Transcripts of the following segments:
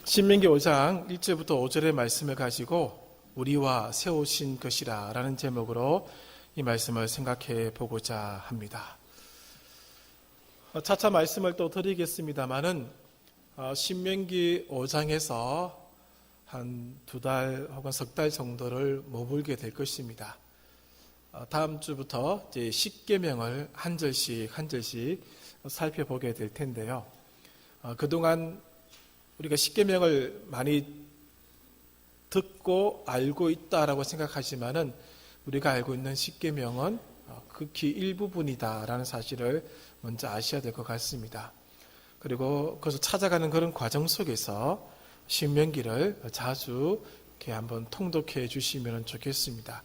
신명기 5장 1절부터 5절의 말씀을 가지고 우리와 세우신 것이라 라는 제목으로 이 말씀을 생각해 보고자 합니다. 차차 말씀을 또 드리겠습니다마는 신명기 5장에서 한 2달 혹은 석 달 정도를 머물게 될 것입니다. 다음 주부터 이제 십계명을 한 절씩 살펴보게 될 텐데요. 그동안 우리가 십계명을 많이 듣고 알고 있다라고 생각하지만은 우리가 알고 있는 십계명은 극히 일부분이다라는 사실을 먼저 아셔야 될 것 같습니다. 그리고 그것을 찾아가는 그런 과정 속에서 신명기를 자주 이렇게 한번 통독해 주시면 좋겠습니다.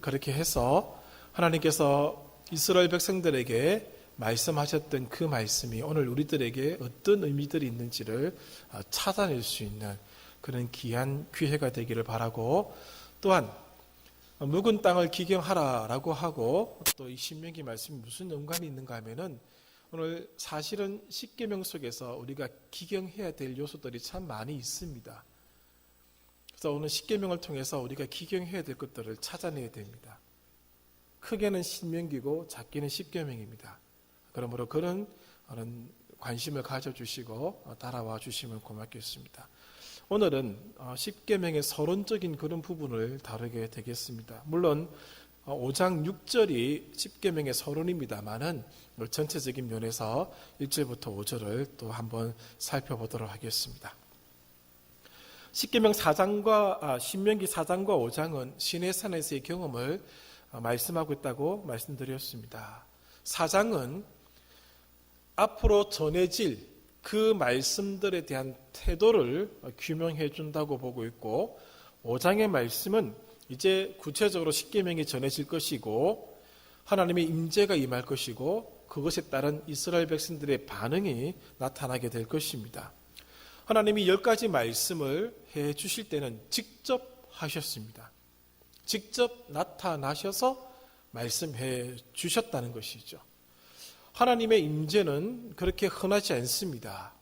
그렇게 해서 하나님께서 이스라엘 백성들에게 말씀하셨던 그 말씀이 오늘 우리들에게 어떤 의미들이 있는지를 찾아낼 수 있는 그런 귀한 기회가 되기를 바라고, 또한 묵은 땅을 기경하라라고 하고 또 이 신명기 말씀이 무슨 연관이 있는가 하면은 오늘 사실은 십계명 속에서 우리가 기경해야 될 요소들이 참 많이 있습니다. 그래서 오늘 십계명을 통해서 우리가 기경해야 될 것들을 찾아내야 됩니다. 크게는 신명기고 작게는 십계명입니다. 그러므로 그런 관심을 가져주시고 따라와 주시면 고맙겠습니다. 오늘은 십계명의 서론적인 그런 부분을 다루게 되겠습니다. 물론 5장 6절이 십계명의 서론입니다만은 전체적인 면에서 1절부터 5절을 또 한번 살펴보도록 하겠습니다. 십계명 4장과 신명기 4장과 5장은 시내산에서의 경험을 말씀하고 있다고 말씀드렸습니다. 4장은 앞으로 전해질 그 말씀들에 대한 태도를 규명해 준다고 보고 있고, 5장의 말씀은 이제 구체적으로 십계명이 전해질 것이고 하나님의 임재가 임할 것이고 그것에 따른 이스라엘 백성들의 반응이 나타나게 될 것입니다. 하나님이 10가지 말씀을 해 주실 때는 직접 하셨습니다. 직접 나타나셔서 말씀해 주셨다는 것이죠. 하나님의 임재는 그렇게 흔하지 않습니다.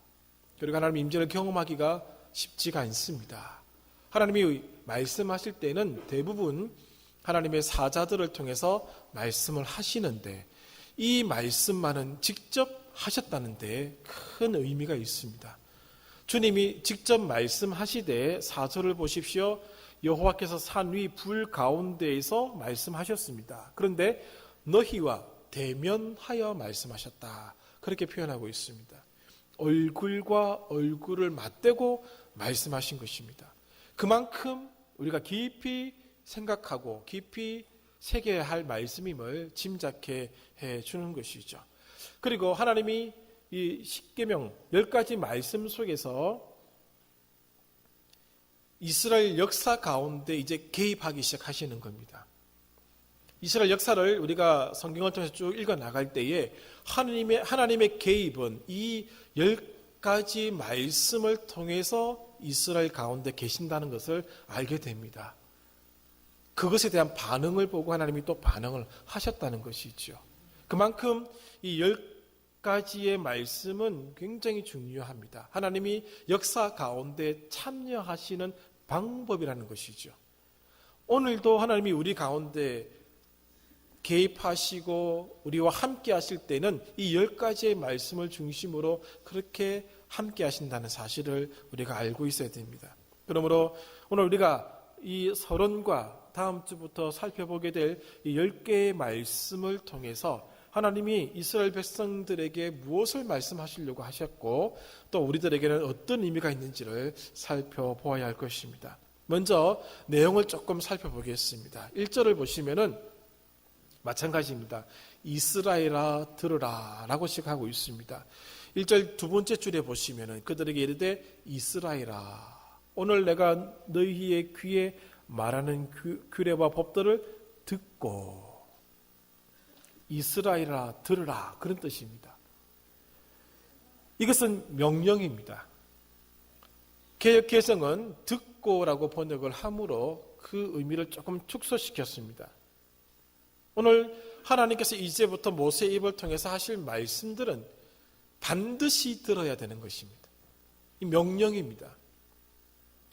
그리고 하나님의 임재를 경험하기가 쉽지가 않습니다. 하나님이 말씀하실 때는 대부분 하나님의 사자들을 통해서 말씀을 하시는데, 이 말씀만은 직접 하셨다는 데 큰 의미가 있습니다. 주님이 직접 말씀하시되 4절을 보십시오. 여호와께서 산 위 불 가운데에서 말씀하셨습니다. 그런데 너희와 대면하여 말씀하셨다, 그렇게 표현하고 있습니다. 얼굴과 얼굴을 맞대고 말씀하신 것입니다. 그만큼 우리가 깊이 생각하고 깊이 새겨야 할 말씀임을 짐작해 주는 것이죠. 그리고 하나님이 이 십계명 10가지 말씀 속에서 이스라엘 역사 가운데 이제 개입하기 시작하시는 겁니다. 이스라엘 역사를 우리가 성경을 통해서 쭉 읽어 나갈 때에 하나님의 개입은 이 10가지 말씀을 통해서 이스라엘 가운데 계신다는 것을 알게 됩니다. 그것에 대한 반응을 보고 하나님이 또 반응을 하셨다는 것이죠. 그만큼 이 10가지의 말씀은 굉장히 중요합니다. 하나님이 역사 가운데 참여하시는 방법이라는 것이죠. 오늘도 하나님이 우리 가운데 개입하시고 우리와 함께 하실 때는 이 10가지의 말씀을 중심으로 그렇게 함께 하신다는 사실을 우리가 알고 있어야 됩니다. 그러므로 오늘 우리가 이 서론과 다음 주부터 살펴보게 될 이 10개의 말씀을 통해서 하나님이 이스라엘 백성들에게 무엇을 말씀하시려고 하셨고 또 우리들에게는 어떤 의미가 있는지를 살펴보아야 할 것입니다. 먼저 내용을 조금 살펴보겠습니다. 1절을 보시면은 마찬가지입니다. 이스라엘아 들으라 라고 시작하고 있습니다. 1절 두 번째 줄에 보시면은 그들에게 이르되 이스라엘아, 오늘 내가 너희의 귀에 말하는 규례와 법들을 듣고, 이스라엘아 들으라, 그런 뜻입니다. 이것은 명령입니다. 개역개정은 듣고라고 번역을 함으로 그 의미를 조금 축소시켰습니다. 오늘 하나님께서 이제부터 모세의 입을 통해서 하실 말씀들은 반드시 들어야 되는 것입니다. 이 명령입니다.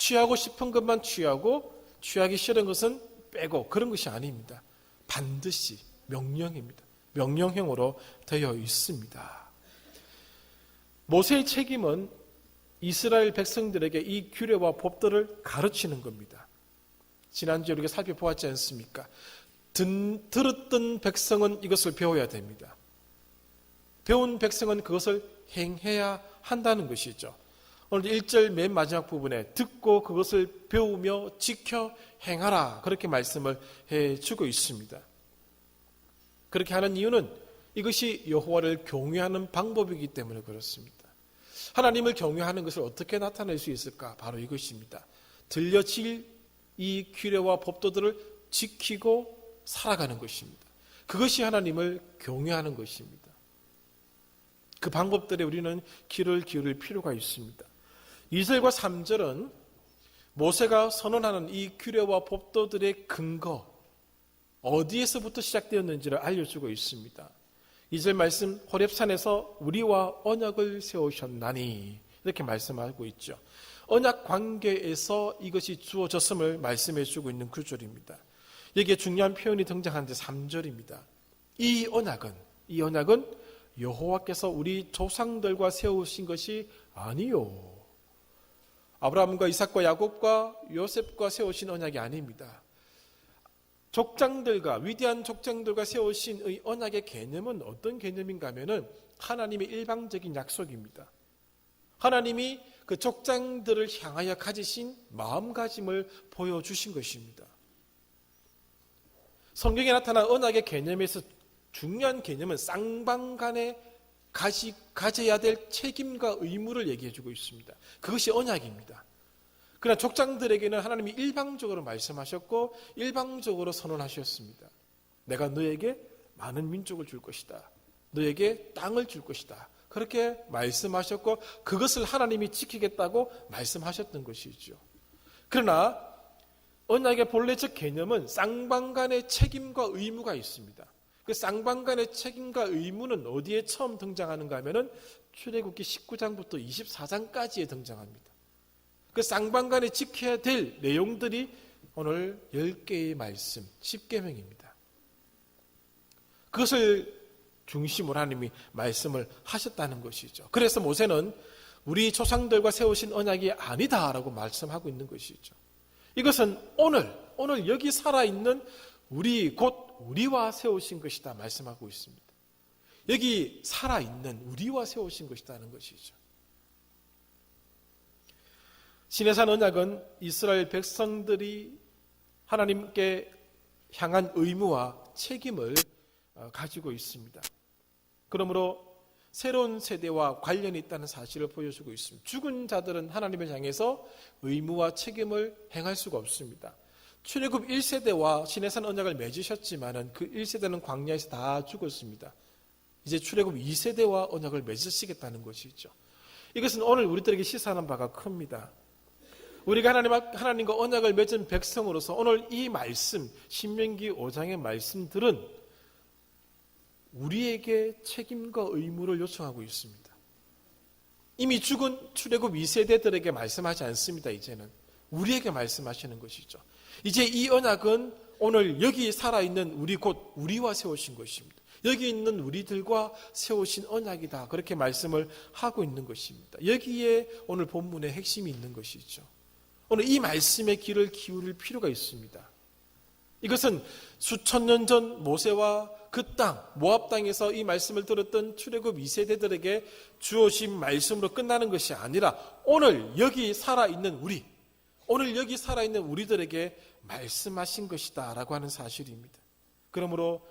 취하고 싶은 것만 취하고 취하기 싫은 것은 빼고 그런 것이 아닙니다. 반드시 명령입니다. 명령형으로 되어 있습니다. 모세의 책임은 이스라엘 백성들에게 이 규례와 법들을 가르치는 겁니다. 지난주에 우리가 살펴보았지 않습니까? 들었던 백성은 이것을 배워야 됩니다. 배운 백성은 그것을 행해야 한다는 것이죠. 오늘 1절 맨 마지막 부분에 듣고 그것을 배우며 지켜 행하라 그렇게 말씀을 해주고 있습니다. 그렇게 하는 이유는 이것이 여호와를 경외하는 방법이기 때문에 그렇습니다. 하나님을 경외하는 것을 어떻게 나타낼 수 있을까? 바로 이것입니다. 들려질 이 규례와 법도들을 지키고 살아가는 것입니다. 그것이 하나님을 경외하는 것입니다. 그 방법들에 우리는 귀를 기울일 필요가 있습니다. 2절과 3절은 모세가 선언하는 이 규례와 법도들의 근거, 어디에서부터 시작되었는지를 알려주고 있습니다. 2절 말씀, 호렙산에서 우리와 언약을 세우셨나니 이렇게 말씀하고 있죠. 언약 관계에서 이것이 주어졌음을 말씀해 주고 있는 구절입니다. 여기에 중요한 표현이 등장하는데 3절입니다. 이 언약은 여호와께서 우리 조상들과 세우신 것이 아니요. 아브라함과 이삭과 야곱과 요셉과 세우신 언약이 아닙니다. 위대한 족장들과 세우신 이 언약의 개념은 어떤 개념인가 하면은 하나님의 일방적인 약속입니다. 하나님이 그 족장들을 향하여 가지신 마음가짐을 보여주신 것입니다. 성경에 나타난 언약의 개념에서 중요한 개념은 쌍방간에 가져야 될 책임과 의무를 얘기해주고 있습니다. 그것이 언약입니다. 그러나 족장들에게는 하나님이 일방적으로 말씀하셨고 일방적으로 선언하셨습니다. 내가 너에게 많은 민족을 줄 것이다. 너에게 땅을 줄 것이다. 그렇게 말씀하셨고 그것을 하나님이 지키겠다고 말씀하셨던 것이죠. 그러나 언약의 본래적 개념은 쌍방간의 책임과 의무가 있습니다. 그 쌍방간의 책임과 의무는 어디에 처음 등장하는가 하면은 출애굽기 19장부터 24장까지에 등장합니다. 그 쌍방간에 지켜야 될 내용들이 오늘 10개의 말씀, 10계명입니다. 그것을 중심으로 하나님이 말씀을 하셨다는 것이죠. 그래서 모세는 우리 조상들과 세우신 언약이 아니다라고 말씀하고 있는 것이죠. 이것은 오늘 여기 살아있는 우리와 세우신 것이다 말씀하고 있습니다. 여기 살아있는 우리와 세우신 것이다는 것이죠. 시내산 언약은 이스라엘 백성들이 하나님께 향한 의무와 책임을 가지고 있습니다. 그러므로 새로운 세대와 관련이 있다는 사실을 보여주고 있습니다. 죽은 자들은 하나님을 향해서 의무와 책임을 행할 수가 없습니다. 출애굽 1세대와 시내산 언약을 맺으셨지만 그 1세대는 광야에서 다 죽었습니다. 이제 출애굽 2세대와 언약을 맺으시겠다는 것이죠. 이것은 오늘 우리들에게 시사하는 바가 큽니다. 우리가 하나님과 언약을 맺은 백성으로서 오늘 이 말씀, 신명기 5장의 말씀들은 우리에게 책임과 의무를 요청하고 있습니다. 이미 죽은 출애굽 2세대들에게 말씀하지 않습니다. 이제는 우리에게 말씀하시는 것이죠. 이제 이 언약은 오늘 여기 살아있는 우리와 세우신 것입니다. 여기 있는 우리들과 세우신 언약이다. 그렇게 말씀을 하고 있는 것입니다. 여기에 오늘 본문의 핵심이 있는 것이죠. 오늘 이 말씀에 귀를 기울일 필요가 있습니다. 이것은 수천 년 전 모세와 그 땅, 모압 땅에서 이 말씀을 들었던 출애굽 2세대들에게 주어진 말씀으로 끝나는 것이 아니라 오늘 여기 살아있는 우리들에게 말씀하신 것이다 라고 하는 사실입니다. 그러므로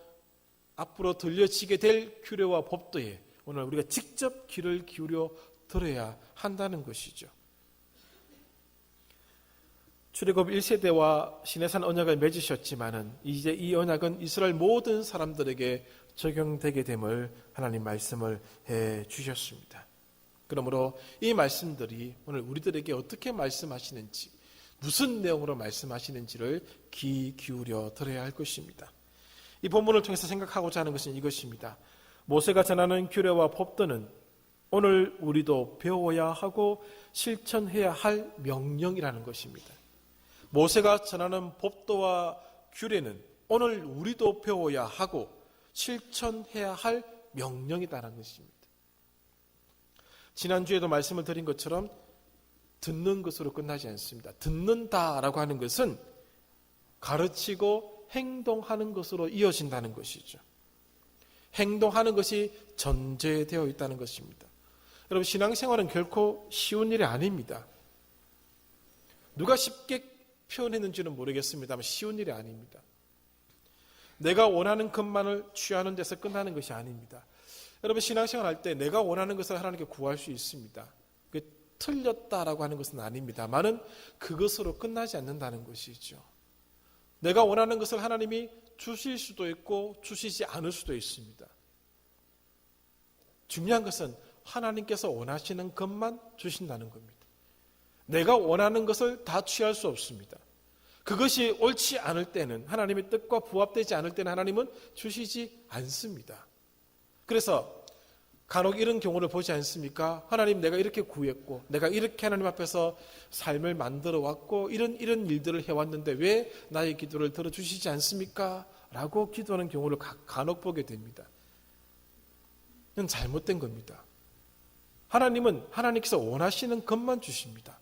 앞으로 들려지게 될 규례와 법도에 오늘 우리가 직접 귀를 기울여 들어야 한다는 것이죠. 출애굽 1세대와 시내산 언약을 맺으셨지만은 이제 이 언약은 이스라엘 모든 사람들에게 적용되게 됨을 하나님 말씀을 해 주셨습니다. 그러므로 이 말씀들이 오늘 우리들에게 어떻게 말씀하시는지, 무슨 내용으로 말씀하시는지를 귀 기울여 들어야 할 것입니다. 이 본문을 통해서 생각하고자 하는 것은 이것입니다. 모세가 전하는 규례와 법도는 오늘 우리도 배워야 하고 실천해야 할 명령이라는 것입니다. 모세가 전하는 법도와 규례는 오늘 우리도 배워야 하고 실천해야 할 명령이다라는 것입니다. 지난주에도 말씀을 드린 것처럼 듣는 것으로 끝나지 않습니다. 듣는다라고 하는 것은 가르치고 행동하는 것으로 이어진다는 것이죠. 행동하는 것이 전제되어 있다는 것입니다. 여러분, 신앙생활은 결코 쉬운 일이 아닙니다. 누가 쉽게 표현했는지는 모르겠습니다만 쉬운 일이 아닙니다. 내가 원하는 것만을 취하는 데서 끝나는 것이 아닙니다. 여러분, 신앙생활 할 때 내가 원하는 것을 하나님께 구할 수 있습니다. 그게 틀렸다라고 하는 것은 아닙니다만은 그것으로 끝나지 않는다는 것이죠. 내가 원하는 것을 하나님이 주실 수도 있고 주시지 않을 수도 있습니다. 중요한 것은 하나님께서 원하시는 것만 주신다는 겁니다. 내가 원하는 것을 다 취할 수 없습니다. 그것이 옳지 않을 때는, 하나님의 뜻과 부합되지 않을 때는 하나님은 주시지 않습니다. 그래서 간혹 이런 경우를 보지 않습니까? 하나님, 내가 이렇게 구했고 내가 이렇게 하나님 앞에서 삶을 만들어 왔고 이런 일들을 해왔는데 왜 나의 기도를 들어주시지 않습니까? 라고 기도하는 경우를 간혹 보게 됩니다. 이건 잘못된 겁니다. 하나님은 하나님께서 원하시는 것만 주십니다.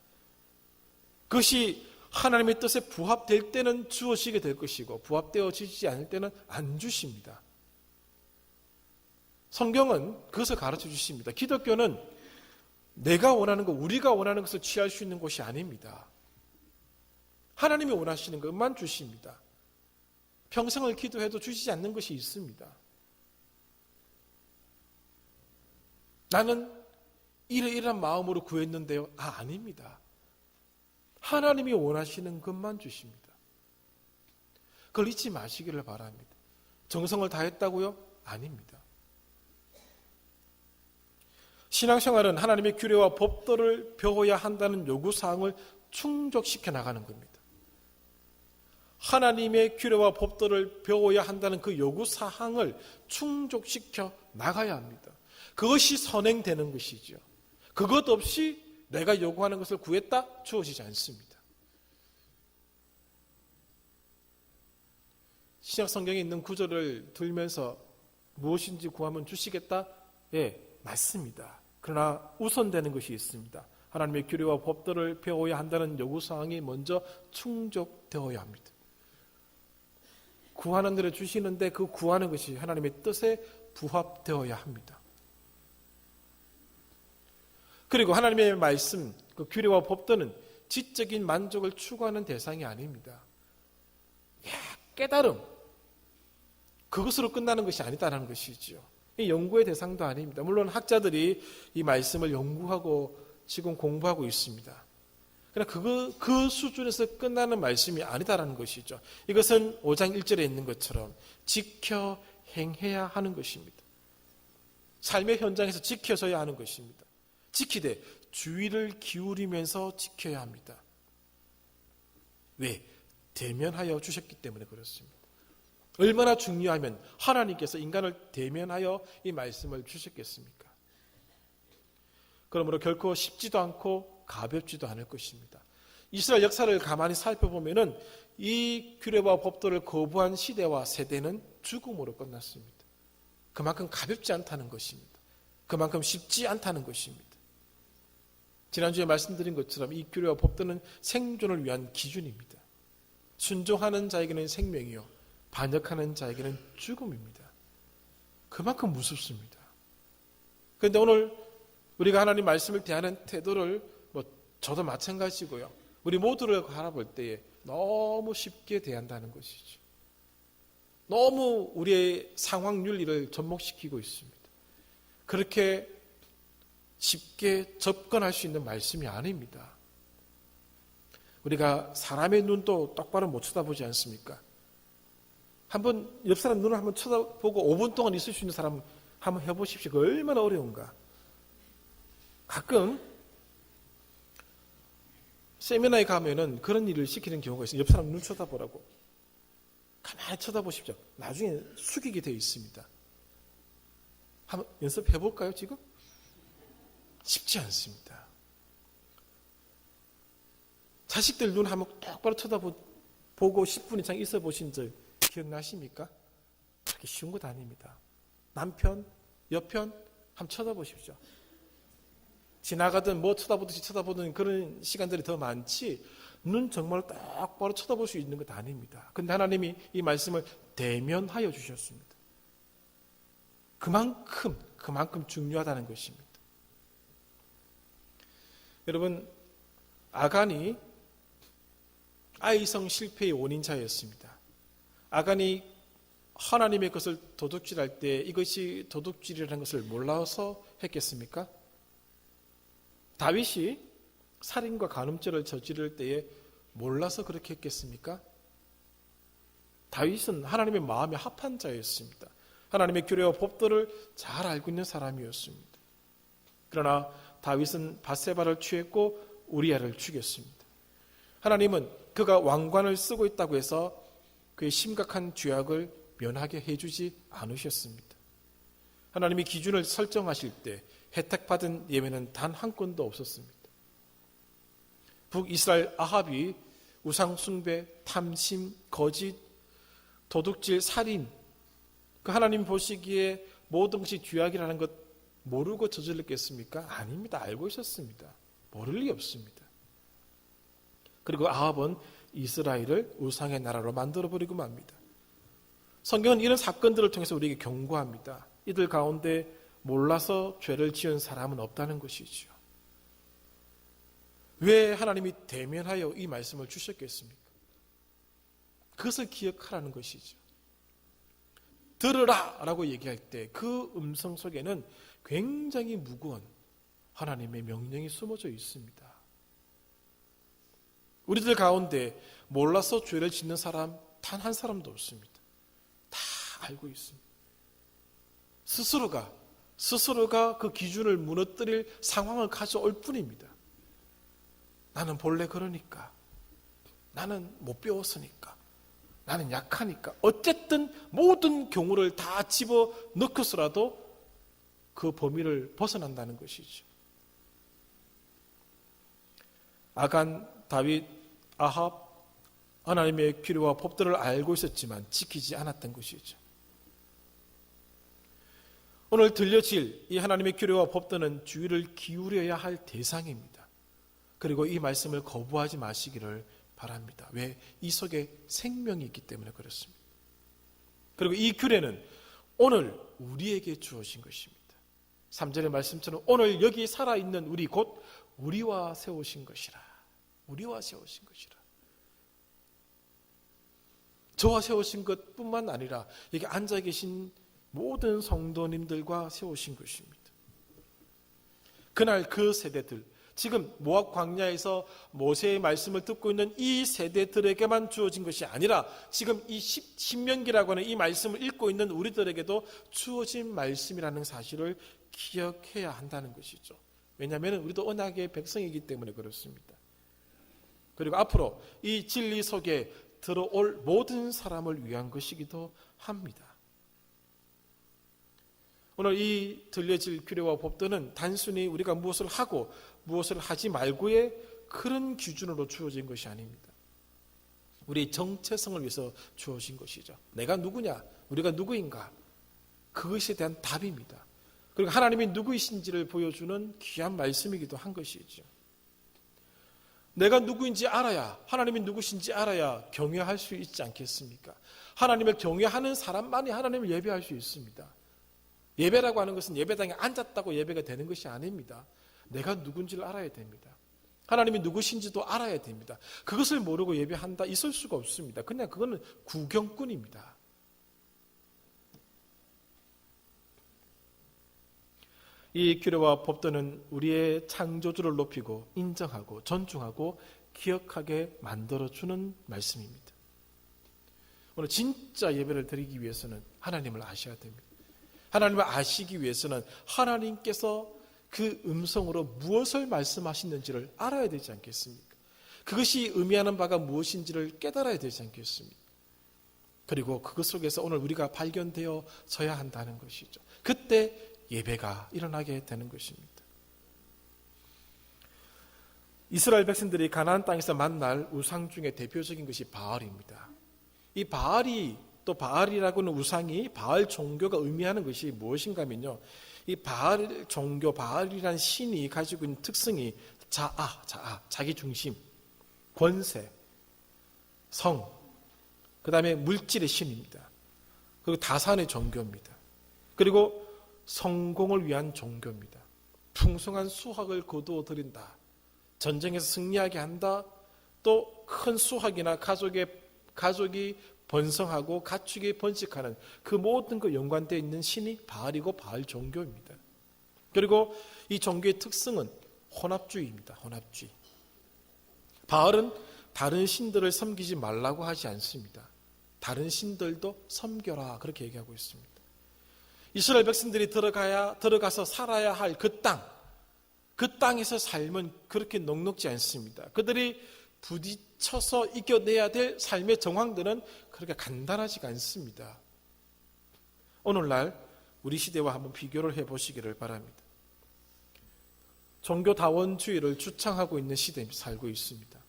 그것이 하나님의 뜻에 부합될 때는 주어지게 될 것이고 부합되어지지 않을 때는 안 주십니다. 성경은 그것을 가르쳐 주십니다. 기독교는 내가 원하는 것, 우리가 원하는 것을 취할 수 있는 곳이 아닙니다. 하나님이 원하시는 것만 주십니다. 평생을 기도해도 주시지 않는 것이 있습니다. 나는 이러이러한 마음으로 구했는데요. 아닙니다. 하나님이 원하시는 것만 주십니다. 그걸 잊지 마시기를 바랍니다. 정성을 다했다고요? 아닙니다. 신앙생활은 하나님의 규례와 법도를 배워야 한다는 요구사항을 충족시켜 나가는 겁니다. 하나님의 규례와 법도를 배워야 한다는 그 요구사항을 충족시켜 나가야 합니다. 그것이 선행되는 것이죠. 그것 없이 내가 요구하는 것을 구했다? 주어지지 않습니다. 신약 성경에 있는 구절을 들면서 무엇인지 구하면 주시겠다? 예, 맞습니다. 그러나 우선되는 것이 있습니다. 하나님의 규례와 법도를 배워야 한다는 요구사항이 먼저 충족되어야 합니다. 구하는 대로 주시는데 그 구하는 것이 하나님의 뜻에 부합되어야 합니다. 그리고 하나님의 말씀, 그 규례와 법도는 지적인 만족을 추구하는 대상이 아닙니다. 깨달음, 그것으로 끝나는 것이 아니다라는 것이죠. 연구의 대상도 아닙니다. 물론 학자들이 이 말씀을 연구하고 지금 공부하고 있습니다. 그러나 그 수준에서 끝나는 말씀이 아니다라는 것이죠. 이것은 5장 1절에 있는 것처럼 지켜 행해야 하는 것입니다. 삶의 현장에서 지켜져야 하는 것입니다. 지키되 주의를 기울이면서 지켜야 합니다. 왜? 대면하여 주셨기 때문에 그렇습니다. 얼마나 중요하면 하나님께서 인간을 대면하여 이 말씀을 주셨겠습니까? 그러므로 결코 쉽지도 않고 가볍지도 않을 것입니다. 이스라엘 역사를 가만히 살펴보면은 이 규례와 법도를 거부한 시대와 세대는 죽음으로 끝났습니다. 그만큼 가볍지 않다는 것입니다. 그만큼 쉽지 않다는 것입니다. 지난주에 말씀드린 것처럼 이 규례와 법도는 생존을 위한 기준입니다. 순종하는 자에게는 생명이요 반역하는 자에게는 죽음입니다. 그만큼 무섭습니다. 그런데 오늘 우리가 하나님 말씀을 대하는 태도를 저도 마찬가지고요. 우리 모두를 바라볼 때에 너무 쉽게 대한다는 것이죠. 너무 우리의 상황 윤리를 접목시키고 있습니다. 그렇게 쉽게 접근할 수 있는 말씀이 아닙니다. 우리가 사람의 눈도 똑바로 못 쳐다보지 않습니까? 한번 옆 사람 눈을 한번 쳐다보고 5분 동안 있을 수 있는 사람 한번 해보십시오. 그 얼마나 어려운가. 가끔 세미나에 가면은 그런 일을 시키는 경우가 있어요. 옆 사람 눈 쳐다보라고. 가만히 쳐다보십시오. 나중에 숙이게 되어 있습니다. 한번 연습해 볼까요, 지금? 쉽지 않습니다. 자식들 눈 한번 똑바로 쳐다보고 10분 이상 있어 보신 적 기억나십니까? 그렇게 쉬운 것 아닙니다. 남편, 옆편 한번 쳐다보십시오. 지나가든 뭐 쳐다보듯이 쳐다보는 그런 시간들이 더 많지, 눈 정말 똑바로 쳐다볼 수 있는 것 아닙니다. 근데 하나님이 이 말씀을 대면하여 주셨습니다. 그만큼 중요하다는 것입니다. 여러분, 아간이 아이성 실패의 원인자였습니다. 아간이 하나님의 것을 도둑질할 때 이것이 도둑질이라는 것을 몰라서 했겠습니까? 다윗이 살인과 간음죄를 저지를 때에 몰라서 그렇게 했겠습니까? 다윗은 하나님의 마음에 합한 자였습니다. 하나님의 규례와 법도를 잘 알고 있는 사람이었습니다. 그러나 다윗은 밧세바를 취했고 우리아를 죽였습니다. 하나님은 그가 왕관을 쓰고 있다고 해서 그의 심각한 죄악을 면하게 해주지 않으셨습니다. 하나님이 기준을 설정하실 때 혜택받은 예외는 단 한 건도 없었습니다. 북이스라엘 아합이 우상숭배, 탐심, 거짓, 도둑질, 살인, 그 하나님 보시기에 모든 것이 죄악이라는 것 모르고 저질렀겠습니까? 아닙니다. 알고 있었습니다. 모를 리 없습니다. 그리고 아합은 이스라엘을 우상의 나라로 만들어버리고 맙니다. 성경은 이런 사건들을 통해서 우리에게 경고합니다. 이들 가운데 몰라서 죄를 지은 사람은 없다는 것이죠. 왜 하나님이 대면하여 이 말씀을 주셨겠습니까? 그것을 기억하라는 것이죠. 들으라 라고 얘기할 때 그 음성 속에는 굉장히 무거운 하나님의 명령이 숨어져 있습니다. 우리들 가운데 몰라서 죄를 짓는 사람 단 한 사람도 없습니다. 다 알고 있습니다. 스스로가 그 기준을 무너뜨릴 상황을 가져올 뿐입니다. 나는 본래 그러니까, 나는 못 배웠으니까, 나는 약하니까, 어쨌든 모든 경우를 다 집어넣고서라도 그 범위를 벗어난다는 것이죠. 아간, 다윗, 아합, 하나님의 규례와 법들을 알고 있었지만 지키지 않았던 것이죠. 오늘 들려질 이 하나님의 규례와 법들은 주의를 기울여야 할 대상입니다. 그리고 이 말씀을 거부하지 마시기를 바랍니다. 왜? 이 속에 생명이 있기 때문에 그렇습니다. 그리고 이 규례는 오늘 우리에게 주어진 것입니다. 3절의 말씀처럼 오늘 여기 살아있는 우리 곧 우리와 세우신 것이라. 우리와 세우신 것이라. 저와 세우신 것뿐만 아니라 여기 앉아 계신 모든 성도님들과 세우신 것입니다. 그날 그 세대들, 지금 모압 광야에서 모세의 말씀을 듣고 있는 이 세대들에게만 주어진 것이 아니라 지금 이 신명기라고 하는 이 말씀을 읽고 있는 우리들에게도 주어진 말씀이라는 사실을 기억해야 한다는 것이죠. 왜냐하면 우리도 언약의 백성이기 때문에 그렇습니다. 그리고 앞으로 이 진리 속에 들어올 모든 사람을 위한 것이기도 합니다. 오늘 이 들려질 규례와 법도는 단순히 우리가 무엇을 하고 무엇을 하지 말고의 그런 기준으로 주어진 것이 아닙니다. 우리의 정체성을 위해서 주어진 것이죠. 내가 누구냐? 우리가 누구인가? 그것에 대한 답입니다. 그리고 하나님이 누구이신지를 보여주는 귀한 말씀이기도 한 것이죠. 내가 누구인지 알아야, 하나님이 누구신지 알아야 경외할 수 있지 않겠습니까? 하나님을 경외하는 사람만이 하나님을 예배할 수 있습니다. 예배라고 하는 것은 예배당에 앉았다고 예배가 되는 것이 아닙니다. 내가 누군지를 알아야 됩니다. 하나님이 누구신지도 알아야 됩니다. 그것을 모르고 예배한다 있을 수가 없습니다. 그냥 그거는 구경꾼입니다. 이 규례와 법도는 우리의 창조주를 높이고 인정하고 존중하고 기억하게 만들어주는 말씀입니다. 오늘 진짜 예배를 드리기 위해서는 하나님을 아셔야 됩니다. 하나님을 아시기 위해서는 하나님께서 그 음성으로 무엇을 말씀하시는지를 알아야 되지 않겠습니까? 그것이 의미하는 바가 무엇인지를 깨달아야 되지 않겠습니까? 그리고 그것 속에서 오늘 우리가 발견되어져야 한다는 것이죠. 그때 예배가 일어나게 되는 것입니다. 이스라엘 백성들이 가나안 땅에서 만날 우상 중에 대표적인 것이 바알입니다. 이 바알이 또 바알이라고는 우상이 바알 종교가 의미하는 것이 무엇인가 하면요. 이 바알 종교, 바알이라는 신이 가지고 있는 특성이 자기 중심, 권세, 성, 그 다음에 물질의 신입니다. 그리고 다산의 종교입니다. 그리고 성공을 위한 종교입니다. 풍성한 수확을 거두어 드린다. 전쟁에서 승리하게 한다. 또 큰 수확이나 가족이 번성하고 가축이 번식하는 그 모든 그 연관되어 있는 신이 바알이고 바알 종교입니다. 그리고 이 종교의 특성은 혼합주의입니다. 혼합주의. 바알은 다른 신들을 섬기지 말라고 하지 않습니다. 다른 신들도 섬겨라 그렇게 얘기하고 있습니다. 이스라엘 백성들이 들어가서 살아야 할 그 땅에서 삶은 그렇게 넉넉지 않습니다. 그들이 부딪혀서 이겨내야 될 삶의 정황들은 그렇게 간단하지가 않습니다. 오늘날 우리 시대와 한번 비교를 해보시기를 바랍니다. 종교다원주의를 주창하고 있는 시대에 살고 있습니다.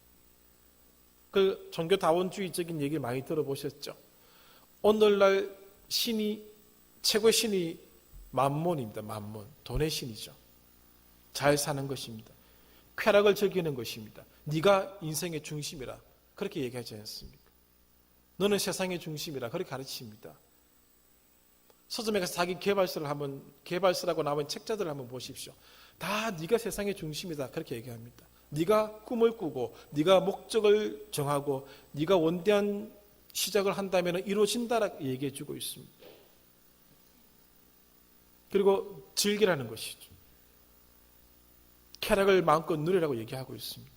그 종교다원주의적인 얘기를 많이 들어보셨죠? 오늘날 최고의 신이 만몬입니다. 만몬, 돈의 신이죠. 잘 사는 것입니다. 쾌락을 즐기는 것입니다. 네가 인생의 중심이라 그렇게 얘기하지 않습니까? 너는 세상의 중심이라 그렇게 가르칩니다. 서점에 가서 자기 개발서라고 나온 책자들을 한번 보십시오. 다 네가 세상의 중심이다 그렇게 얘기합니다. 네가 꿈을 꾸고 네가 목적을 정하고 네가 원대한 시작을 한다면 이루어진다라고 얘기해 주고 있습니다. 그리고 즐기라는 것이죠. 쾌락을 마음껏 누리라고 얘기하고 있습니다.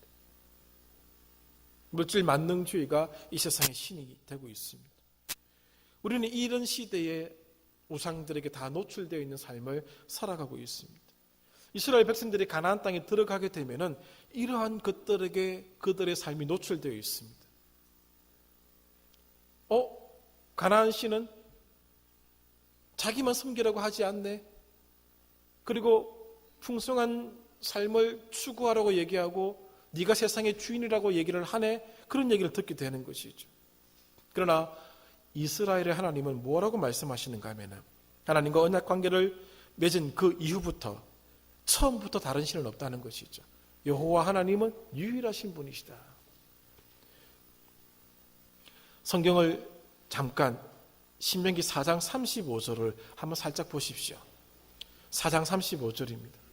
물질 만능주의가 이 세상의 신이 되고 있습니다. 우리는 이런 시대에 우상들에게 다 노출되어 있는 삶을 살아가고 있습니다. 이스라엘 백성들이 가나안 땅에 들어가게 되면은 이러한 것들에게 그들의 삶이 노출되어 있습니다. 가나안 신은 자기만 섬기라고 하지 않네. 그리고 풍성한 삶을 추구하라고 얘기하고 네가 세상의 주인이라고 얘기를 하네. 그런 얘기를 듣게 되는 것이죠. 그러나 이스라엘의 하나님은 뭐라고 말씀하시는가 하면은 하나님과 언약 관계를 맺은 그 이후부터 처음부터 다른 신은 없다는 것이죠. 여호와 하나님은 유일하신 분이시다. 성경을 잠깐 신명기 4장 35절을 한번 살짝 보십시오. 4장 35절입니다.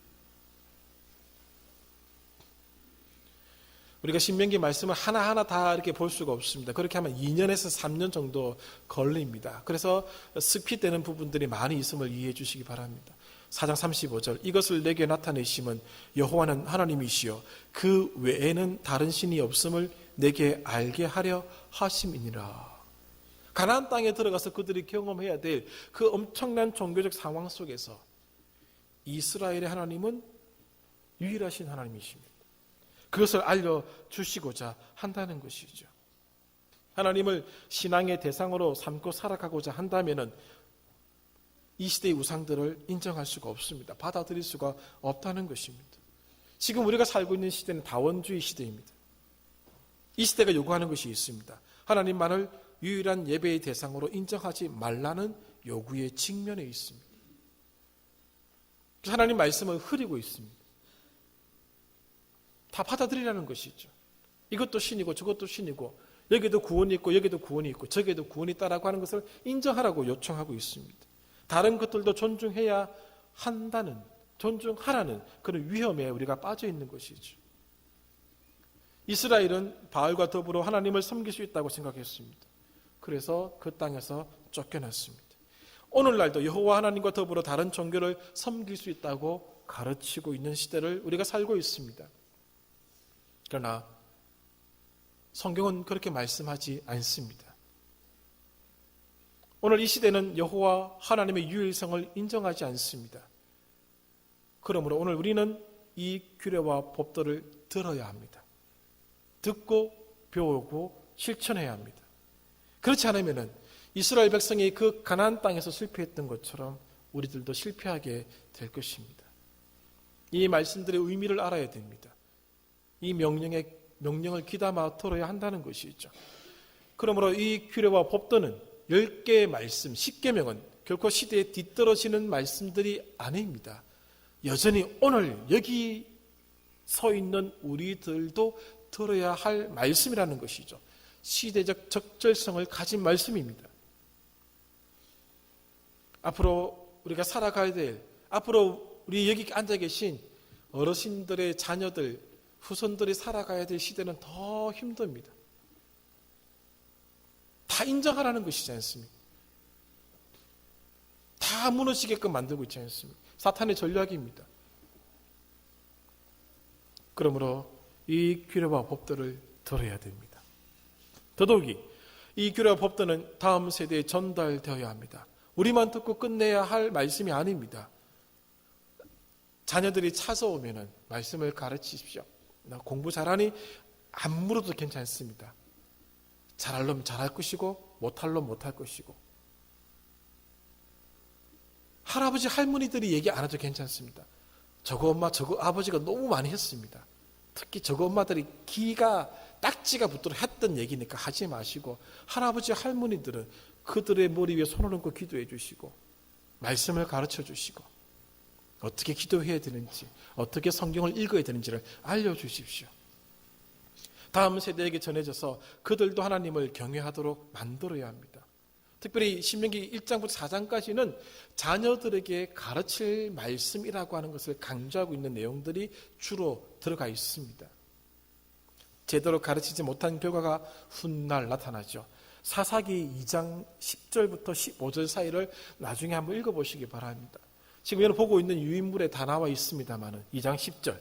우리가 신명기 말씀을 하나하나 다 이렇게 볼 수가 없습니다. 그렇게 하면 2년에서 3년 정도 걸립니다. 그래서 습기되는 부분들이 많이 있음을 이해해 주시기 바랍니다. 4장 35절 이것을 내게 나타내심은 여호와는 하나님이시여 그 외에는 다른 신이 없음을 내게 알게 하려 하심이니라. 가나안 땅에 들어가서 그들이 경험해야 될 그 엄청난 종교적 상황 속에서 이스라엘의 하나님은 유일하신 하나님이십니다. 그것을 알려주시고자 한다는 것이죠. 하나님을 신앙의 대상으로 삼고 살아가고자 한다면 이 시대의 우상들을 인정할 수가 없습니다. 받아들일 수가 없다는 것입니다. 지금 우리가 살고 있는 시대는 다원주의 시대입니다. 이 시대가 요구하는 것이 있습니다. 하나님만을 유일한 예배의 대상으로 인정하지 말라는 요구의 측면에 있습니다. 하나님 말씀을 흐리고 있습니다. 다 받아들이라는 것이죠. 이것도 신이고 저것도 신이고 여기도 구원이 있고 여기도 구원이 있고 저기도 구원이 있다라고 하는 것을 인정하라고 요청하고 있습니다. 다른 것들도 존중해야 한다는, 존중하라는 그런 위험에 우리가 빠져 있는 것이죠. 이스라엘은 바알과 더불어 하나님을 섬길 수 있다고 생각했습니다. 그래서 그 땅에서 쫓겨났습니다. 오늘날도 여호와 하나님과 더불어 다른 종교를 섬길 수 있다고 가르치고 있는 시대를 우리가 살고 있습니다. 그러나 성경은 그렇게 말씀하지 않습니다. 오늘 이 시대는 여호와 하나님의 유일성을 인정하지 않습니다. 그러므로 오늘 우리는 이 규례와 법도를 들어야 합니다. 듣고 배우고 실천해야 합니다. 그렇지 않으면 이스라엘 백성이 그 가나안 땅에서 실패했던 것처럼 우리들도 실패하게 될 것입니다. 이 말씀들의 의미를 알아야 됩니다. 이 명령을 귀담아 들어야 한다는 것이죠. 그러므로 이 규례와 법도는 10개의 말씀, 10계명은 결코 시대에 뒤떨어지는 말씀들이 아닙니다. 여전히 오늘 여기 서 있는 우리들도 들어야 할 말씀이라는 것이죠. 시대적 적절성을 가진 말씀입니다. 앞으로 우리가 살아가야 될, 앞으로 우리 여기 앉아 계신 어르신들의 자녀들, 후손들이 살아가야 될 시대는 더 힘듭니다. 다 인정하라는 것이지 않습니까? 다 무너지게끔 만들고 있지 않습니까? 사탄의 전략입니다. 그러므로 이 규례와 법도를 들어야 됩니다. 더더욱이 이 규례와 법도는 다음 세대에 전달되어야 합니다. 우리만 듣고 끝내야 할 말씀이 아닙니다. 자녀들이 찾아오면 말씀을 가르치십시오. 나 공부 잘하니? 안 물어도 괜찮습니다. 잘할 놈 잘할 것이고 못할 놈 못할 것이고, 할아버지 할머니들이 얘기 안 해도 괜찮습니다. 저거 엄마 저거 아버지가 너무 많이 했습니다. 특히 저거 엄마들이 기가 딱지가 붙도록 했던 얘기니까 하지 마시고, 할아버지 할머니들은 그들의 머리 위에 손을 얹고 기도해 주시고 말씀을 가르쳐 주시고 어떻게 기도해야 되는지, 어떻게 성경을 읽어야 되는지를 알려주십시오. 다음 세대에게 전해져서 그들도 하나님을 경외하도록 만들어야 합니다. 특별히 신명기 1장부터 4장까지는 자녀들에게 가르칠 말씀이라고 하는 것을 강조하고 있는 내용들이 주로 들어가 있습니다. 제대로 가르치지 못한 결과가 훗날 나타나죠. 사사기 2장 10절부터 15절 사이를 나중에 한번 읽어보시기 바랍니다. 지금 여러분 보고 있는 유인물에 다 나와 있습니다만 2장 10절,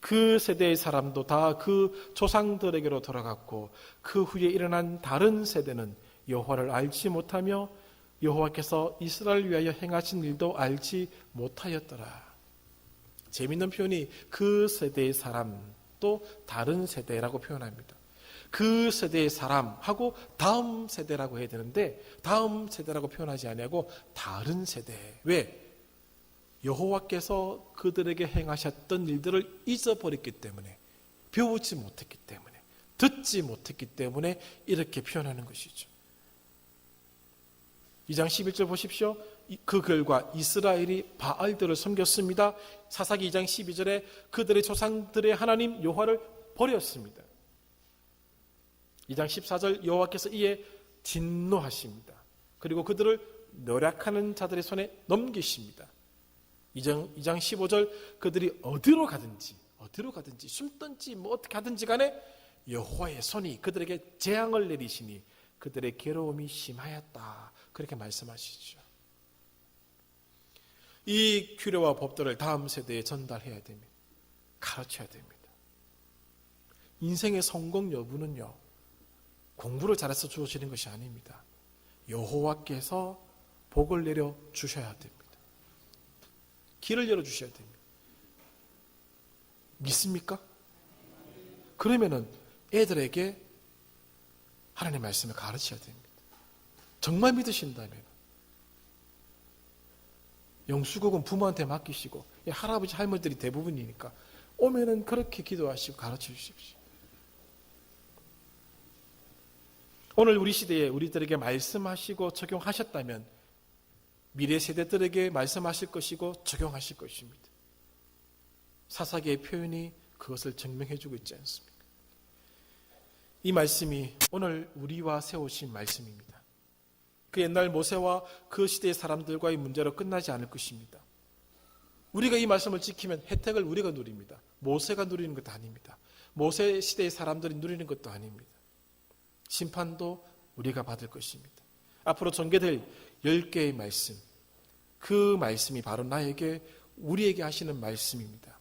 그 세대의 사람도 다 그 조상들에게로 돌아갔고 그 후에 일어난 다른 세대는 여호와를 알지 못하며 여호와께서 이스라엘을 위하여 행하신 일도 알지 못하였더라. 재미있는 표현이 그 세대의 사람 또 다른 세대라고 표현합니다. 그 세대의 사람하고 다음 세대라고 해야 되는데 다음 세대라고 표현하지 아니하고 다른 세대. 왜? 여호와께서 그들에게 행하셨던 일들을 잊어버렸기 때문에, 배우지 못했기 때문에, 듣지 못했기 때문에 이렇게 표현하는 것이죠. 2장 11절 보십시오. 그 결과 이스라엘이 바알들을 섬겼습니다. 사사기 2장 12절에 그들의 조상들의 하나님 여호와를 버렸습니다. 2장 14절 여호와께서 이에 진노하십니다. 그리고 그들을 노략하는 자들의 손에 넘기십니다. 2장 15절 그들이 어디로 가든지 숨든지 뭐 어떻게 하든지 간에 여호와의 손이 그들에게 재앙을 내리시니 그들의 괴로움이 심하였다. 그렇게 말씀하시죠. 이 규례와 법도를 다음 세대에 전달해야 됩니다. 가르쳐야 됩니다. 인생의 성공 여부는요, 공부를 잘해서 주어지는 것이 아닙니다. 여호와께서 복을 내려 주셔야 됩니다. 길을 열어주셔야 됩니다. 믿습니까? 그러면은 애들에게 하나님의 말씀을 가르쳐야 됩니다. 정말 믿으신다면 영수국은 부모한테 맡기시고 할아버지 할머니들이 대부분이니까 오면은 그렇게 기도하시고 가르쳐 주십시오. 오늘 우리 시대에 우리들에게 말씀하시고 적용하셨다면 미래 세대들에게 말씀하실 것이고 적용하실 것입니다. 사사기의 표현이 그것을 증명해주고 있지 않습니까? 이 말씀이 오늘 우리와 세우신 말씀입니다. 그 옛날 모세와 그 시대의 사람들과의 문제로 끝나지 않을 것입니다. 우리가 이 말씀을 지키면 혜택을 우리가 누립니다. 모세가 누리는 것도 아닙니다. 모세 시대의 사람들이 누리는 것도 아닙니다. 심판도 우리가 받을 것입니다. 앞으로 전개될 10개의 말씀, 그 말씀이 바로 나에게, 우리에게 하시는 말씀입니다.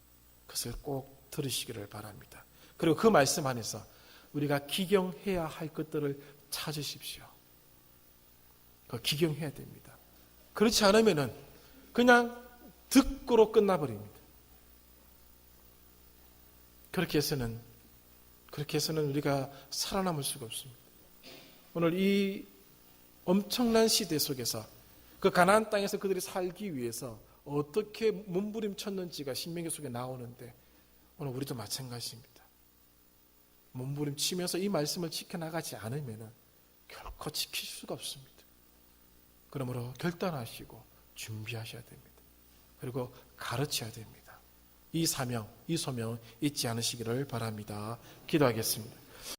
그것을 꼭 들으시기를 바랍니다. 그리고 그 말씀 안에서 우리가 기경해야 할 것들을 찾으십시오. 그 기경해야 됩니다. 그렇지 않으면 그냥 듣고로 끝나버립니다. 그렇게 해서는 우리가 살아남을 수가 없습니다. 오늘 이 엄청난 시대 속에서 그 가나안 땅에서 그들이 살기 위해서 어떻게 몸부림쳤는지가 신명기 속에 나오는데 오늘 우리도 마찬가지입니다. 몸부림치면서 이 말씀을 지켜나가지 않으면 결코 지킬 수가 없습니다. 그러므로 결단하시고 준비하셔야 됩니다. 그리고 가르쳐야 됩니다. 이 사명, 이 소명 잊지 않으시기를 바랍니다. 기도하겠습니다.